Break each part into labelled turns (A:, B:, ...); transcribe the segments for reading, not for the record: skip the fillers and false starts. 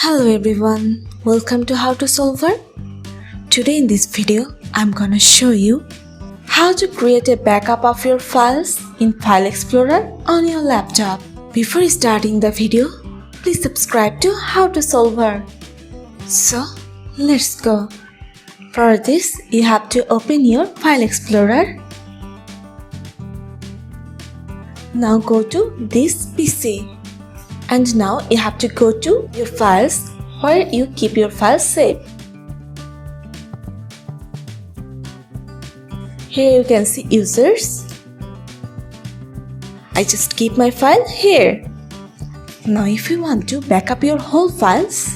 A: Hello everyone, welcome to How to Solver. Today in this video, I'm gonna show you how to create a backup of your files in File Explorer on your laptop. Before starting the video, please subscribe to How to Solver. So, let's go. For this, you have to open your File Explorer. Now go to this PC. And now you have to go to your files where you keep your files safe. Here you can see users. I just keep my file here. Now if you want to back up your whole files,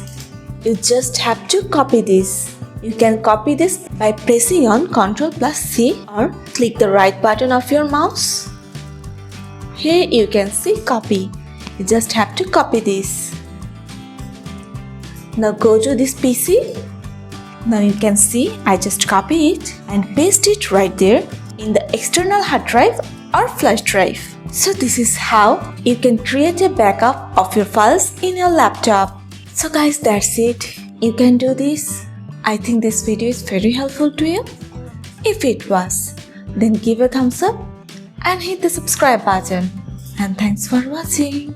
A: you just have to copy this. You can copy this by pressing on Ctrl+C or click the right button of your mouse. Here you can see copy. You just have to copy this. Now go to this PC. Now you can see I just copy it and paste it right there in the external hard drive or flash drive. So this is how you can create a backup of your files in your laptop. So guys, that's it. You can do this. I think this video is very helpful to you. If it was, then give a thumbs up and hit the subscribe button. And thanks for watching.